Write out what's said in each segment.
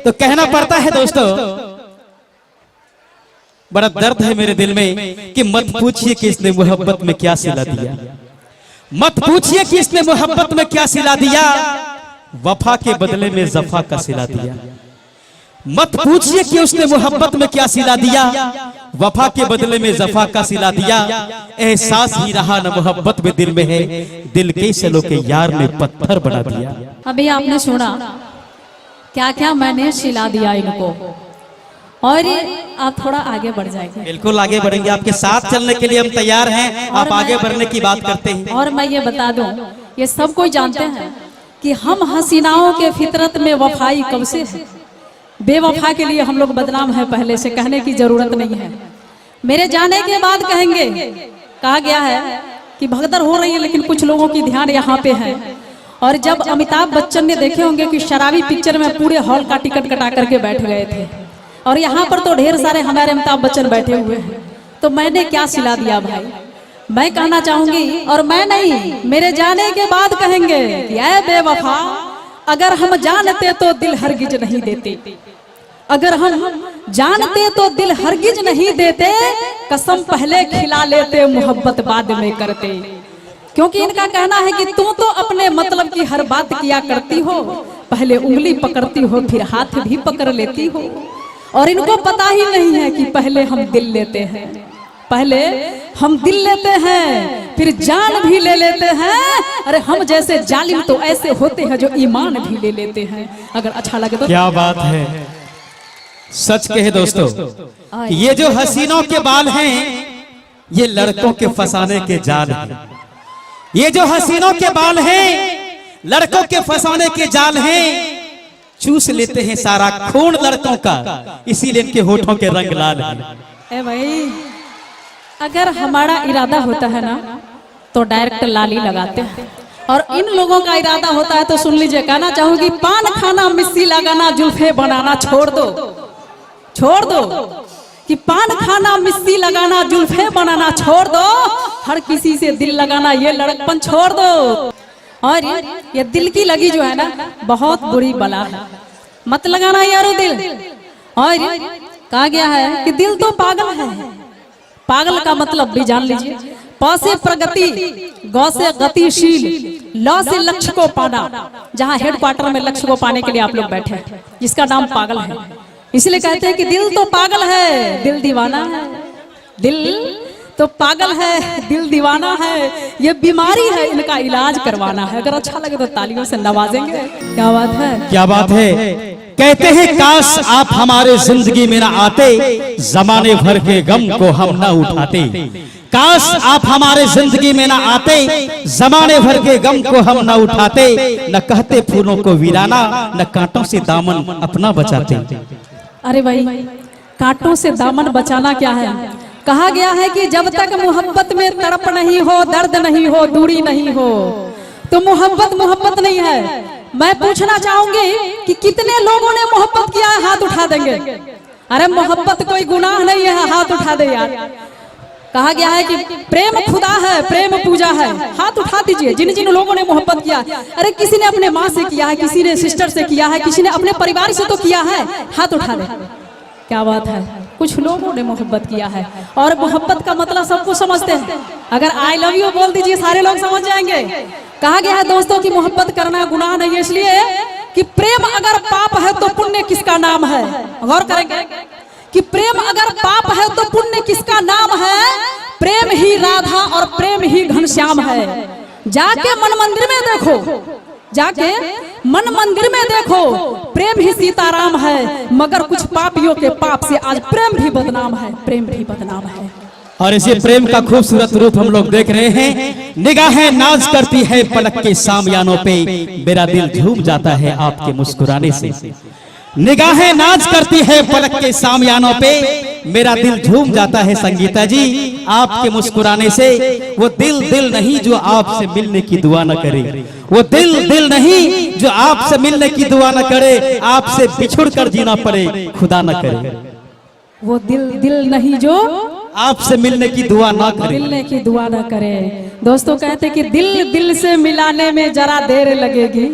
तो कहना पड़ता है दोस्तों, बड़ा दर्द है मेरे दिल में कि मत पूछिए कि इसने मोहब्बत में क्या सिला दिया, मत पूछिए कि इसने मोहब्बत में क्या सिला दिया, वफा के बदले में जफा का सिला दिया। मत पूछिए कि उसने मोहब्बत में क्या सिला दिया, वफा के बदले में जफा का सिला दिया। एहसास ही रहा न मोहब्बत में दिल में है, दिल के सलों के यार ने पत्थर बना दिया। अभी आपने सुना क्या क्या मैंने सिला दिया इनको, और आप थोड़ा आगे बढ़ जाएंगे। बिल्कुल आगे बढ़ेंगे, आपके साथ चलने के लिए हम तैयार हैं। आप आगे बढ़ने की बात करते हैं। और मैं ये बता दूं, ये सब कोई जानते हैं कि हम हसीनाओं के फितरत में वफाई कब से है। बेवफा के लिए हम लोग बदनाम है, पहले से कहने की जरूरत नहीं है। मेरे जाने के बाद कहेंगे, कहा गया है कि भगदड़ हो रही है लेकिन कुछ लोगों की ध्यान यहाँ पे है। और जब अमिताभ बच्चन ने देखे होंगे कि शराबी पिक्चर में पूरे हॉल का टिकट कटा करके बैठ गए थे, और यहाँ पर तो ढेर सारे हमारे अमिताभ बच्चन बैठे हुए हैं, तो मैंने क्या सिला दिया भाई। मैं कहना चाहूंगी, और मैं नहीं, मेरे जाने के बाद कहेंगे कि ऐ बेवफा, अगर हम जानते तो दिल हरगिज नहीं देते, अगर हम जानते तो दिल हरगिज नहीं देते, कसम पहले खिला लेते मोहब्बत बाद में करते। क्योंकि इनका कहना है कि तू तो अपने मतलब की हर बात किया करती हो, पहले उंगली पकड़ती हो फिर हाथ भी पकड़ लेती हो। और इनको पता ही नहीं है कि पहले हम दिल लेते हैं, पहले हम दिल लेते हैं फिर जान भी ले लेते हैं। अरे हम जैसे जालिम तो ऐसे होते हैं जो ईमान भी ले लेते हैं। अगर अच्छा लगे तो क्या बात है, सच कहे दोस्तों, ये जो हसीनों के बाल हैं ये लड़कों के फंसाने के जाल हैं। ये जो हसीनों के बाल हैं लड़कों के फंसाने के जाल हैं। चूस लेते हैं सारा खून लड़कों का, इसीलिए इनके होठों के रंग लाल हैं। ए भाई, अगर हमारा इरादा होता है ना तो डायरेक्ट लाली लगाते हैं, और इन लोगों का इरादा होता है तो सुन लीजिए। कहना चाहूंगी, पान खाना मिस्सी लगाना जुल्फे बनाना छोड़ दो, छोड़ दो, कि पान खाना मिस्सी लगाना जुल्फे बनाना छोड़ दो, हर किसी से दिल लगाना ये लड़कपन छोड़ दो। और ये दिल की लगी जो है ना बहुत बुरी बला है, मत लगाना यारो दिल। और कहा गया है कि दिल तो पागल है, पागल का मतलब भी जान लीजिए। प से प्रगति, ग से गतिशील, ल से लक्ष्य को पाना। जहाँ हेडक्वार्टर में लक्ष्य को पाने के लिए आप लोग बैठे हैं, जिसका नाम पागल है, इसलिए कहते हैं कि दिल तो पागल है, दिल दीवाना है। दिल तो पागल है, दिल दीवाना है, ये बीमारी है, इनका इलाज करवाना है। अगर अच्छा लगे तो तालियों से नवाजेंगे। क्या बात है, क्या बात है। कहते हैं काश आप हमारे जिंदगी में ना आते, जमाने भर के गम को हम ना उठाते। काश आप हमारे जिंदगी में ना आते, जमाने भर के गम को हम ना उठाते। न कहते फूलों को वीराना, न कांटों से दामन अपना बचाते। अरे भाई, कांटों से दामन बचाना क्या है। कहा गया है कि जब तक मोहब्बत में तड़प नहीं हो, दर्द नहीं हो, दूरी नहीं हो, तो मोहब्बत नहीं है। मैं पूछना चाहूंगी कि कितने लोगों ने मोहब्बत किया है, हाथ उठा देंगे। अरे मोहब्बत कोई गुनाह नहीं है, हाथ उठा दे यार। कहा गया है कि प्रेम खुदा है, प्रेम पूजा है, हाथ उठा दीजिए जिन जिन लोगों ने मोहब्बत किया। अरे किसी ने अपने माँ से किया है, किसी ने सिस्टर से किया है, किसी ने अपने परिवार से तो किया है, हाथ उठा दे। क्या बात है, कुछ लोगों ने मोहब्बत किया है। और मोहब्बत का मतलब सबको समझते हैं। अगर आई लव यू बोल दीजिए सारे लोग समझ जाएंगे। कहा गया है दोस्तों कि मोहब्बत करना गुनाह नहीं है, इसलिए कि प्रेम अगर पाप है तो पुण्य किसका नाम है। गौर करेंगे कि प्रेम अगर पाप है तो पुण्य किसका नाम है। प्रेम ही राधा और प्रेम ही घनश्याम है। जाके मन मंदिर में देखो, जाके मन मंदिर में देखो, प्रेम ही सीताराम है। मगर कुछ पापियों के पाप से आज प्रेम भी बदनाम है, प्रेम भी बदनाम है। और इसी प्रेम का खूबसूरत रूप हम लोग देख रहे हैं। निगाहें नाज करती है पलक के सामयानों पे, मेरा दिल झूम जाता है आपके मुस्कुराने से। निगाहें नाज करती है पलक के सामयानों पे, मेरा दिल झूम जाता है संगीता जी आपके मुस्कुराने से। वो दिल नहीं जो आपसे मिलने की दुआ न करे, वो दिल नहीं जो आपसे मिलने की दुआ न करे, आपसे बिछुड़ कर जीना पड़े खुदा न करे। वो दिल नहीं जो आपसे मिलने की दुआ ना करे, मिलने की दुआ ना करे। दोस्तों कहते कि दिल से मिलाने में जरा देर लगेगी,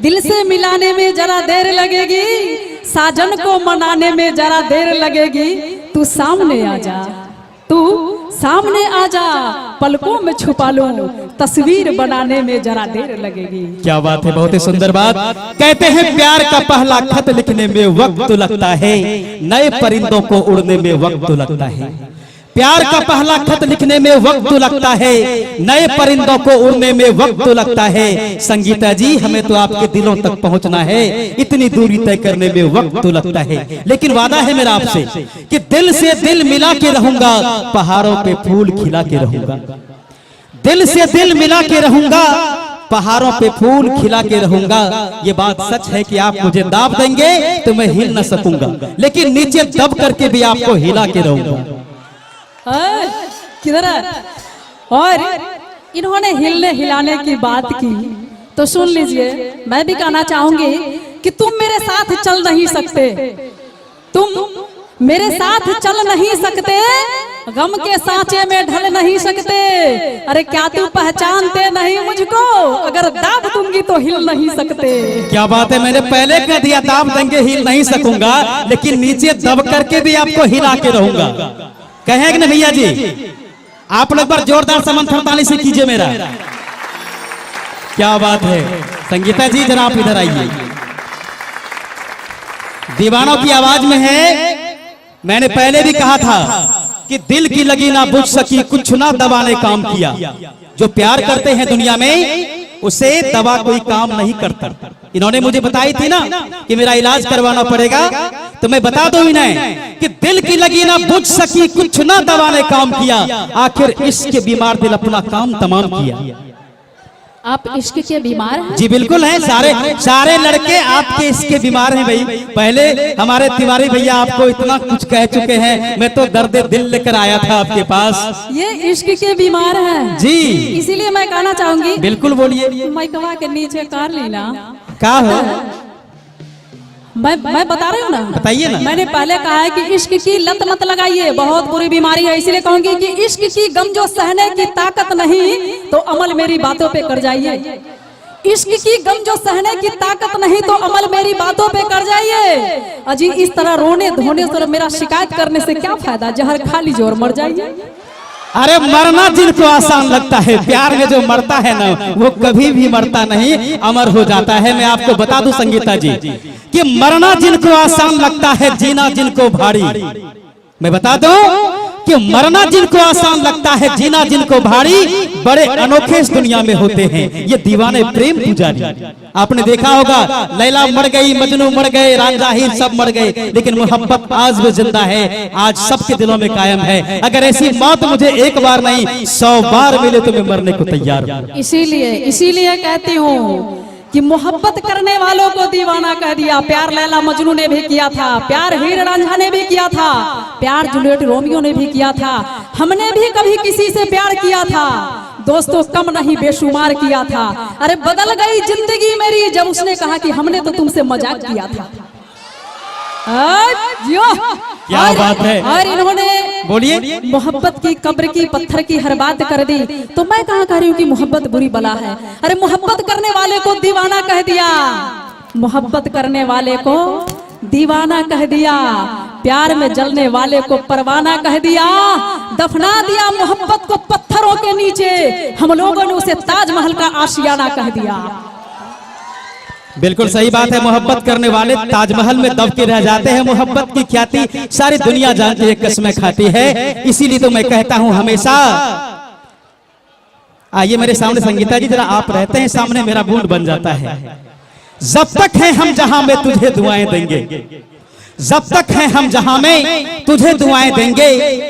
दिल से मिलाने में जरा देर लगेगी, साजन को मनाने में जरा देर लगेगी। तू सामने आ जा, तू सामने आ जा, पलकों में छुपा लूं, तस्वीर बनाने में जरा देर लगेगी। क्या बात है, बहुत ही सुंदर बात। कहते हैं प्यार का पहला खत लिखने में वक्त लगता है, नए परिंदों को उड़ने में वक्त लगता है। प्यार का पहला खत लिखने में वक्त लगता है, नए परिंदों को उड़ने में वक्त लगता है। संगीता जी, हमें तो आपके दिलों तक पहुंचना है, इतनी दूरी तय करने में वक्त लगता है। लेकिन वादा है मेरा आपसे कि दिल से दिल मिला के रहूंगा, पहाड़ों पे फूल खिला के रहूंगा। दिल से दिल मिला के रहूंगा, पहाड़ों पे फूल खिला के रहूंगा। ये बात सच है कि आप मुझे दाब देंगे तो मैं हिल न सकूंगा, लेकिन नीचे दब करके भी आपको हिला के रहूंगा। किधर है? और इन्होंने हिलने हिलाने की बात की तो सुन लीजिए, मैं भी कहना चाहूंगी कि तुम मेरे साथ चल नहीं सकते, तुम मेरे साथ चल नहीं सकते, गम के सांचे में ढल नहीं सकते। अरे क्या तू पहचानते नहीं मुझको? अगर दाब दूंगी तो हिल नहीं सकते। क्या बात है, मैंने पहले कह दिया दाब देंगे हिल नहीं सकूंगा, लेकिन नीचे दब करके भी आपको हिला के रहूंगा। कहेंगे ना भैया जी? आप लोग पर जोरदार समर्थन ताली से कीजिए मेरा। क्या बात है। संगीता जी जरा आप इधर आइए। दीवानों की आवाज में है, मैंने पहले भी कहा था कि दिल की लगी ना बुझ सकी, कुछ ना दवा ने काम किया। जो प्यार करते हैं दुनिया में, उसे दवा कोई काम नहीं करता। इन्होंने मुझे बताई थी ना कि मेरा इलाज करवाना पड़ेगा, तो मैं बता दूं इन्हें कि दिल की लगी ना बुझ सकी, कुछ ना दवा ने काम किया। आखिर इश्क के बीमार दिल अपना काम तमाम किया। आप इश्क के बीमार हैं? जी बिल्कुल हैं, सारे लड़के आपके इश्क के बीमार हैं भाई। पहले हमारे तिवारी भैया आपको इतना कुछ कह चुके हैं, मैं तो दर्द दिल लेकर आया था आपके पास। ये इश्क के बीमार हैं जी, इसीलिए मैं कहना चाहूंगी। बिल्कुल बोलिए। माइकवा के नीचे कर लेना। क्या हो? मैं बता रही हूँ ना, बताइए ना। मैंने पहले कहा है कि इश्क की लत मत लगाइए, बहुत बुरी बीमारी है। इसीलिए कहूंगी कि इश्क की गम जो सहने की ताकत नहीं, तो अमल मेरी बातों पे कर जाइए। इश्क की गम जो सहने की ताकत नहीं, तो अमल मेरी बातों पे कर जाइए। अजी इस तरह रोने धोने से मेरा शिकायत करने से क्या फायदा? जहर खा लीजिए और मर जाइए। अरे मरना जिनको आसान लगता है, प्यार में जो मरता है ना, वो कभी भी मरता नहीं, अमर हो जाता है। मैं आपको बता दूं संगीता जी कि मरना जिनको आसान लगता है, जीना जिनको भारी। मैं बता दूं कि मरना जिनको आसान लगता है, जीना जिनको भारी, बड़े अनोखे इस दुनिया में होते हैं ये दीवाने प्रेम पुजारी। आपने देखा होगा, लैला मर गई, मजनू मर गए, रांझा हीर सब मर गए, लेकिन मोहब्बत आज भी जिंदा है, आज सबके दिलों में कायम है। अगर ऐसी मौत मुझे एक बार नहीं 100 बार मिले तो मैं मरने को तैयार हूं। इसीलिए कहती हूँ कि मोहब्बत करने वालों को दीवाना कह दिया। प्यार लैला मजनू ने भी किया था, प्यार हीर रांझा ने भी किया था, प्यार जूलियट रोमियो ने भी किया था, हमने भी कभी किसी से प्यार किया था। दोस्तों कम नहीं बेशुमार किया था। अरे बदल गई जिंदगी मेरी जब उसने कहा कि हमने तो तुमसे मजाक किया था। क्या बात है। और इन्होंने बोलिए, मोहब्बत की कब्र की पत्थर की हर बात कर दी, तो मैं कहाँ कह रही हूँ कि मोहब्बत बुरी बला है। अरे मोहब्बत करने वाले को दीवाना कह दिया, मोहब्बत करने वाले को दीवाना कह दिया, प्यार में जलने वाले को परवाना कह दिया, दफना दिया मोहब्बत को पत्थरों के नीचे, हम लोगों ने उसे ताजमहल का आशियाना कह दिया। बिल्कुल सही बात है। मोहब्बत करने वाले ताजमहल में दब के रह जाते हैं। मोहब्बत की ख्याति सारी दुनिया जानती है, कसमें खाती है। इसीलिए तो मैं कहता हूं हमेशा, आइए मेरे सामने संगीता जी, जरा आप रहते हैं सामने, मेरा मूड बन जाता है। जब तक है हम जहां में तुझे दुआएं देंगे, जब तक है हम जहां में तुझे दुआएं देंगे,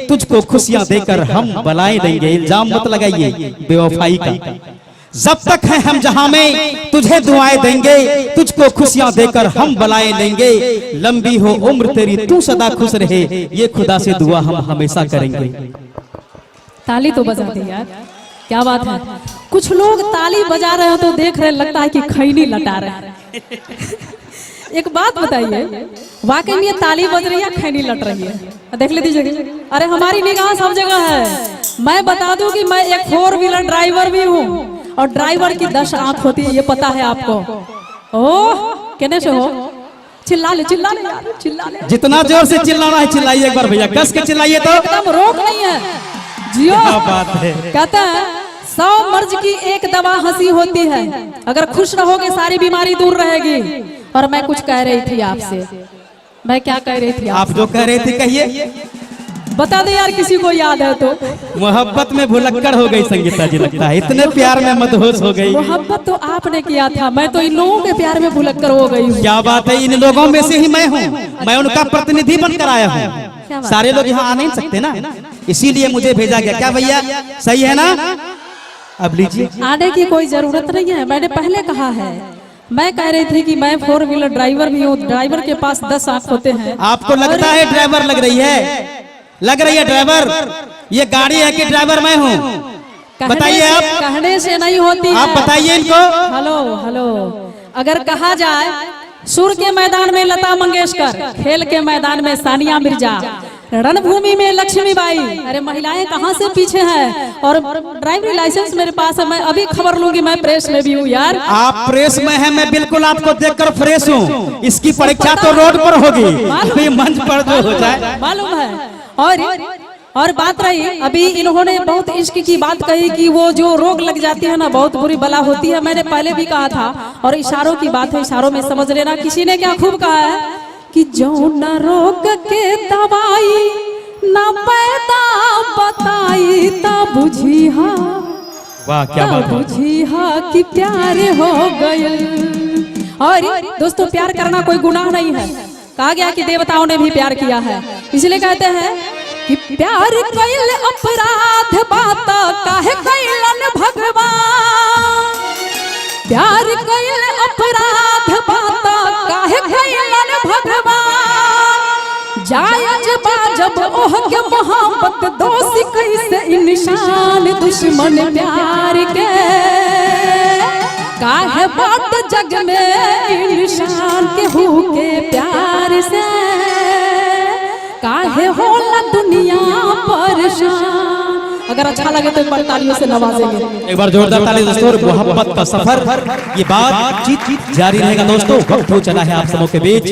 तुझको खुशियां देकर हम बलाएं देंगे। इल्जाम मत लगाइए बेवफाई का। जब तक है हम जहां में तुझे दुआएं देंगे, तुझको खुशियां देकर हम बलाएं लेंगे। लंबी हो उम्र तेरी, तू सदा खुश रहे, ये खुदा से दुआ हम हमेशा करेंगे। ताली तो बजा दी यार, क्या बात है। कुछ लोग ताली बजा रहे हो तो देख रहे, लगता है कि खैनी लटा रहे हैं। एक बात बताइए, वाकई में ये ताली बज रही है, खैनी लट रही है? देख ले दीजिए। अरे हमारी निगाह सब जगह है। मैं बता दूं कि मैं एक 4 व्हीलर ड्राइवर भी हूँ, और ड्राइवर की 10 आंख होती है, ये पता है आपको? ओह कहने से हो, चिल्ला ले यार, चिल्ला ले। जितना जोर से चिल्लाना है चिल्लाइए एक बार भैया, कस के चिल्लाइए तो। एकदम रोक नहीं है जियो। क्या बात है। कहता है 100 मर्ज की एक दवा हंसी होती है, अगर खुश रहोगे सारी बीमारी दूर रहेगी। और मैं कुछ कह रही थी आपसे, मैं क्या कह रही थी आप जो कह रहे थे कहिए, बता दे यार, किसी को याद है तो। मोहब्बत में भुलक्कड़ हो गई संगीता जी, लगता है इतने प्यार में मदहोश हो गई। मोहब्बत तो आपने किया था, मैं तो इन लोगों के प्यार में भुलक्कड़ हो गई हूँ। क्या बात है, इन लोगों में से ही मैं हूँ, मैं उनका प्रतिनिधि बनकर आया हूँ। सारे लोग यहाँ आ नहीं सकते ना, इसीलिए मुझे भेजा गया। क्या भैया सही है ना? अब लीजिए। आने की कोई जरूरत नहीं है, मैंने पहले कहा है। मैं कह रही थी कि मैं 4 व्हीलर ड्राइवर भी हूँ, ड्राइवर के पास 10 आंख होते हैं। आपको लगता है ड्राइवर लग रही है, लग रही है ड्राइवर, ये गाड़ी है कि ड्राइवर मैं हूँ? बताइए आप। कहने से नहीं होती है, आप बताइए इनको। हेलो, अगर कहा जाए सुर के मैदान में लता मंगेशकर, खेल के मैदान में सानिया मिर्जा, रणभूमि में लक्ष्मीबाई, अरे महिलाएं कहाँ से पीछे हैं। और ड्राइविंग लाइसेंस मेरे पास है, मैं अभी खबर लूंगी, मैं प्रेस में भी हूँ यार। आप प्रेस में हैं, मैं बिल्कुल आपको देखकर फ्रेश हूँ। इसकी परीक्षा तो रोड पर होगी, मंच पर जो हो जाए। मालूम है। और बात रही, अभी इन्होंने बहुत इश्क की बात कही कि वो जो रोग लग जाती है ना, बहुत बुरी बला होती है। मैंने पहले भी कहा था, और इशारों की बात है, इशारों में समझ लेना। किसी ने क्या खूब कहा है कि जो न रोग के दवाई न पैदा बताई ता बुझी हा, वाह क्या बात है, बुझी हा कि प्यार हो गए। और दोस्तों, प्यार करना कोई गुनाह नहीं है। कहा गया कि देवताओं ने भी प्यार किया है, इसलिए कहते हैं कि प्यार कइल अपराध बात काहे कइलन भगवान, प्यार कइल अपराध बात काहे कइलन भगवान। जायज बा जब ओह के मोहब्बत दोषी कैसे इंसान दुश्मन प्यार के, काहे बात जग में इंसान के हो के प्यार से, काहे होला दुनिया परेशान। अगर अच्छा लगे तो एक बार तालियों से नवाजेंगे। एक बार जोरदार ताली दोस्तों। मोहब्बत का सफर, ये बात जारी रहेगा दोस्तों, वक्त हो चला है आप सबों के बीच।